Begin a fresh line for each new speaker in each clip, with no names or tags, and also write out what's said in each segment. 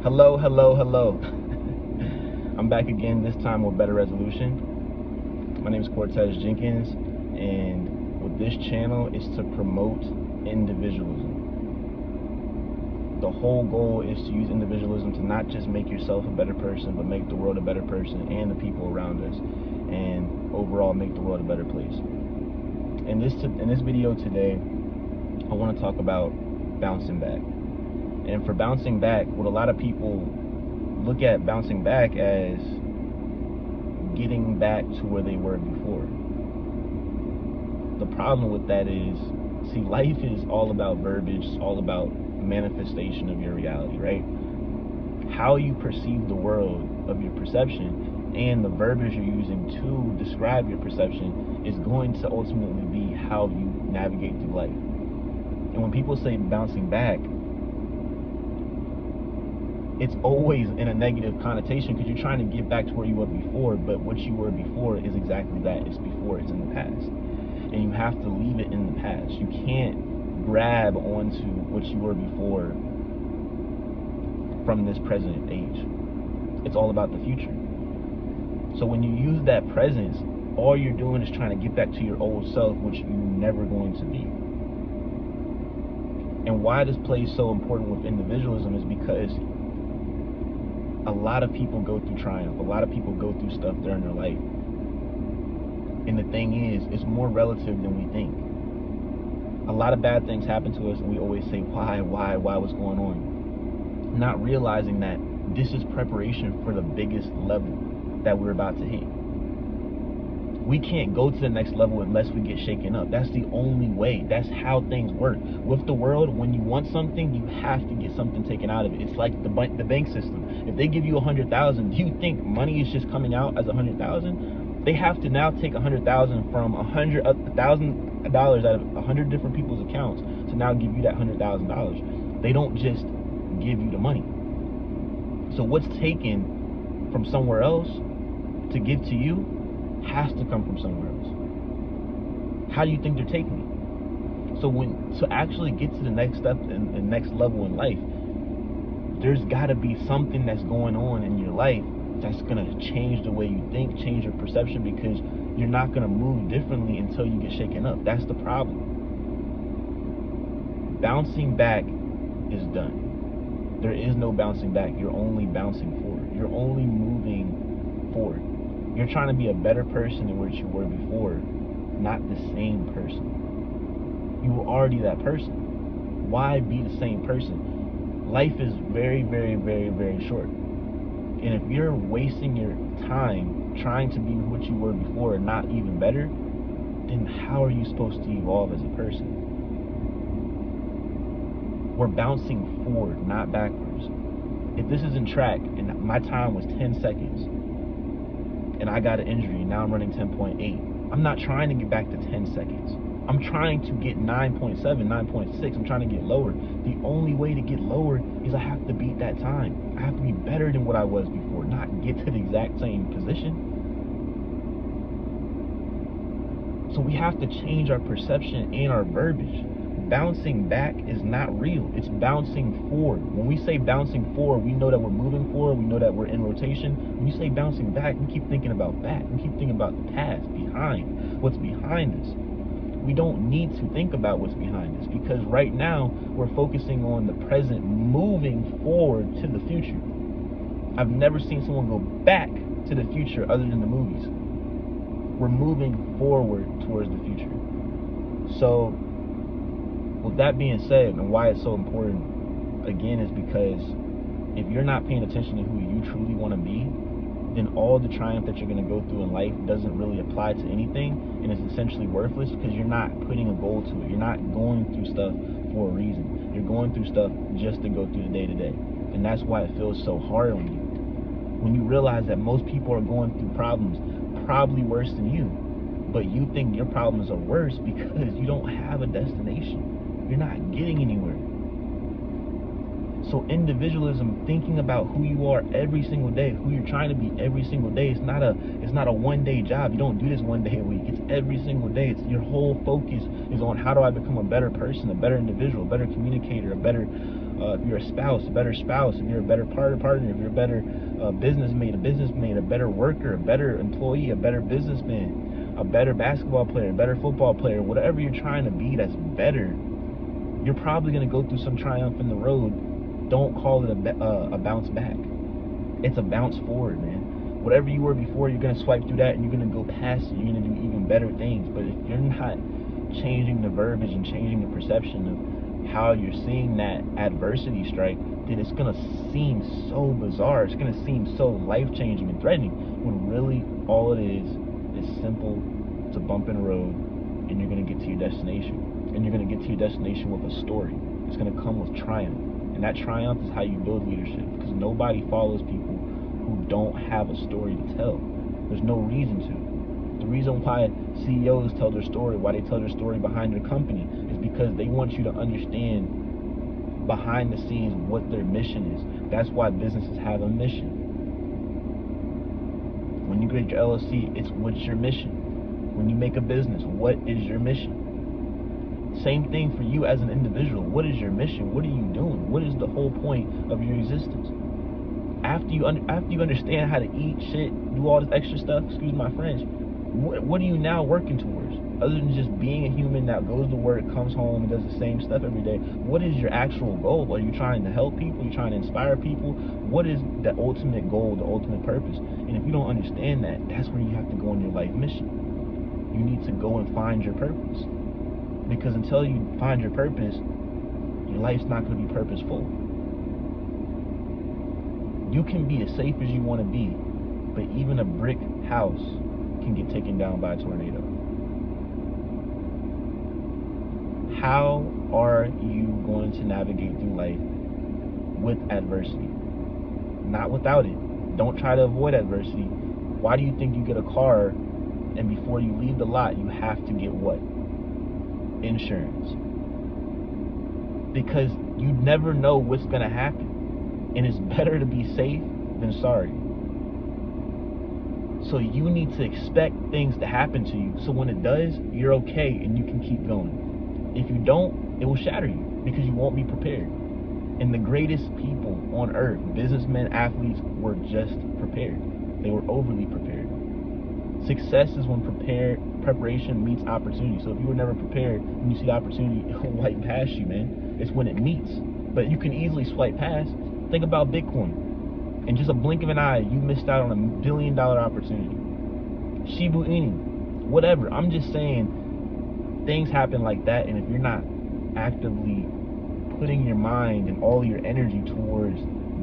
Hello, hello, hello. I'm back again, this time with better resolution. My name is Cortez Jenkins, and with this channel is to promote individualism. The whole goal is to use individualism to not just make yourself a better person, but make the world a better person and the people around us, and overall make the world a better place. In this video today, I want to talk about bouncing back. And for bouncing back, what a lot of people look at bouncing back as getting back to where they were before. The problem with that is, see, life is all about verbiage, it's all about manifestation of your reality, right? How you perceive the world of your perception and the verbiage you're using to describe your perception is going to ultimately be how you navigate through life. And when people say bouncing back, it's always in a negative connotation because you're trying to get back to where you were before, but what you were before is exactly that. It's before, it's in the past. And you have to leave it in the past. You can't grab onto what you were before from this present age. It's all about the future. So when you use that presence, all you're doing is trying to get back to your old self, which you're never going to be. And why this plays so important with individualism is because a lot of people go through triumph. A lot of people go through stuff during their life. And the thing is, it's more relative than we think. A lot of bad things happen to us, and we always say, why, what's going on? Not realizing that this is preparation for the biggest level that we're about to hit. We can't go to the next level unless we get shaken up. That's the only way. That's how things work. With the world, when you want something, you have to get something taken out of it. It's like the bank system. If they give you 100,000, do you think money is just coming out as 100,000? They have to now take 100,000 from $100,000 out of 100 different people's accounts to now give you that $100,000. They don't just give you the money. So what's taken from somewhere else to give to you has to come from somewhere else. How do you think they're taking it? So to actually get to the next step and the next level in life, there's got to be something that's going on in your life that's going to change the way you think, change your perception, because you're not going to move differently until you get shaken up. That's the problem. Bouncing back is done. There is no bouncing back. You're only bouncing forward. You're only moving forward. You're trying to be a better person than what you were before, not the same person. You were already that person. Why be the same person? Life is very, very, very, very short. And if you're wasting your time trying to be what you were before and not even better, then how are you supposed to evolve as a person? We're bouncing forward, not backwards. If this is in track and my time was 10 seconds, and I got an injury, and now I'm running 10.8. I'm not trying to get back to 10 seconds. I'm trying to get 9.7, 9.6. I'm trying to get lower. The only way to get lower is I have to beat that time. I have to be better than what I was before, not get to the exact same position. So we have to change our perception and our verbiage. Bouncing back is not real. It's bouncing forward. When we say bouncing forward, we know that we're moving forward. We know that we're in rotation. When you say bouncing back, we keep thinking about back. We keep thinking about the past, behind, what's behind us. We don't need to think about what's behind us because right now we're focusing on the present, moving forward to the future. I've never seen someone go back to the future other than the movies. We're moving forward towards the future. So with that being said, and why it's so important, again, is because if you're not paying attention to who you truly want to be, then all the triumph that you're going to go through in life doesn't really apply to anything and is essentially worthless because you're not putting a goal to it. You're not going through stuff for a reason. You're going through stuff just to go through the day-to-day. And that's why it feels so hard on you. When you realize that most people are going through problems probably worse than you, but you think your problems are worse because you don't have a destination. You're not getting anywhere. So individualism, thinking about who you are every single day, who you're trying to be every single day, it's not a one-day job. You don't do this one day a week. It's every single day. It's your whole focus is on how do I become a better person, a better individual, a better communicator, a better if you're a spouse, a better spouse. If you're a better partner, if you're a better businessmate, a better worker, a better employee, a better businessman, a better basketball player, a better football player, whatever you're trying to be that's better, you're probably going to go through some triumph in the road. Don't call it a bounce back. It's a bounce forward, man. Whatever you were before, you're going to swipe through that and you're going to go past it. You're going to do even better things. But if you're not changing the verbiage and changing the perception of how you're seeing that adversity strike, then it's going to seem so bizarre. It's going to seem so life-changing and threatening, when really all it is simple. It's a bump in the road, and you're going to get to your destination. And you're going to get to your destination with a story. It's going to come with triumph. And that triumph is how you build leadership, because nobody follows people who don't have a story to tell. There's no reason to. The reason why CEOs tell their story, why they tell their story behind their company, is because they want you to understand behind the scenes what their mission is. That's why businesses have a mission. When you create your LLC, it's what's your mission. When you make a business, what is your mission? Same thing for you as an individual. What is your mission? What are you doing? What is the whole point of your existence? After you understand how to eat, shit, do all this extra stuff, excuse my French, what are you now working towards? Other than just being a human that goes to work, comes home, and does the same stuff every day, what is your actual goal? Are you trying to help people? Are you trying to inspire people? What is the ultimate goal, the ultimate purpose? And if you don't understand that, that's where you have to go on your life mission. You need to go and find your purpose. Because until you find your purpose, your life's not going to be purposeful. You can be as safe as you want to be, but even a brick house can get taken down by a tornado. How are you going to navigate through life with adversity? Not without it. Don't try to avoid adversity. Why do you think you get a car and before you leave the lot, you have to get what? Insurance. Because you never know what's going to happen, and it's better to be safe than sorry. So you need to expect things to happen to you, so when it does, you're okay and you can keep going. If you don't, it will shatter you because you won't be prepared. And the greatest people on earth, businessmen, athletes, were just prepared. They were overly prepared. Success is when preparation meets opportunity. So if you were never prepared, when you see the opportunity, it'll wipe past you, man. It's when it meets. But you can easily swipe past. Think about Bitcoin. In just a blink of an eye, you missed out on $1 billion opportunity. Shiba Inu, whatever. I'm just saying, things happen like that, and if you're not actively putting your mind and all your energy towards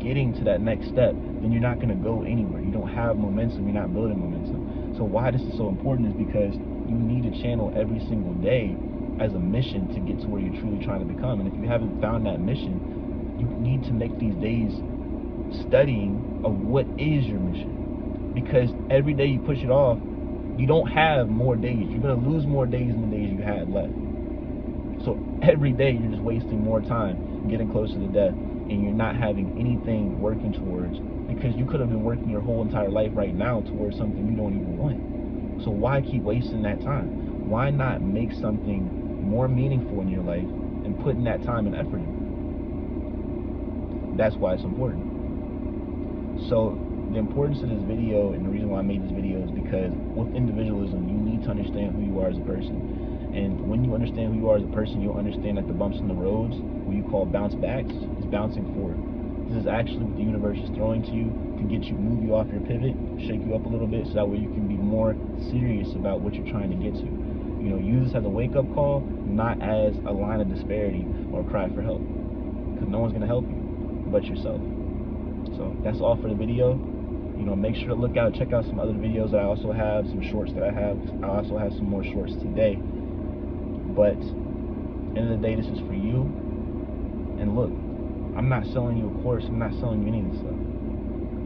getting to that next step, then you're not going to go anywhere. You don't have momentum. You're not building momentum. So why this is so important is because you need to channel every single day as a mission to get to where you're truly trying to become. And if you haven't found that mission, you need to make these days studying of what is your mission. Because every day you push it off, you don't have more days. You're going to lose more days than the days you had left. So every day you're just wasting more time, getting closer to death, and you're not having anything working towards, because you could have been working your whole entire life right now towards something you don't even want. So why keep wasting that time? Why not make something more meaningful in your life and putting that time and effort in? That's why it's important. So the importance of this video, and the reason why I made this video, is because with individualism, you need to understand who you are as a person. And when you understand who you are as a person, you'll understand that the bumps in the roads, what you call bounce backs, is bouncing forward. This is actually what the universe is throwing to you to get you, move you off your pivot, shake you up a little bit, so that way you can be more serious about what you're trying to get to. You know, use this as a wake-up call, not as a line of disparity or a cry for help, because no one's going to help you but yourself. So that's all for the video. You know, make sure to look out, check out some other videos that I also have, some shorts that I have. I also have some more shorts today. But end of the day, this is for you. And look, I'm not selling you a course. I'm not selling you any of this stuff.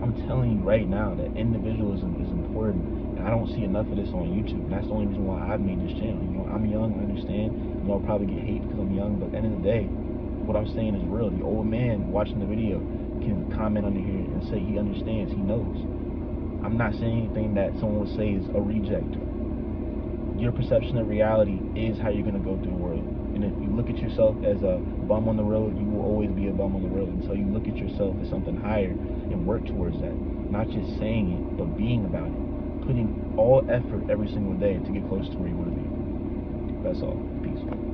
I'm telling you right now that individualism is important. And I don't see enough of this on YouTube. And that's the only reason why I've made this channel. You know, I'm young, I understand. You know, I'll probably get hate because I'm young. But at the end of the day, what I'm saying is real. The old man watching the video can comment under here and say he understands, he knows. I'm not saying anything that someone would say is a reject. Your perception of reality is how you're going to go through the world. And if you look at yourself as a bum on the road, you will always be a bum on the road until you look at yourself as something higher and work towards that. Not just saying it, but being about it. Putting all effort every single day to get close to where you want to be. That's all. Peace.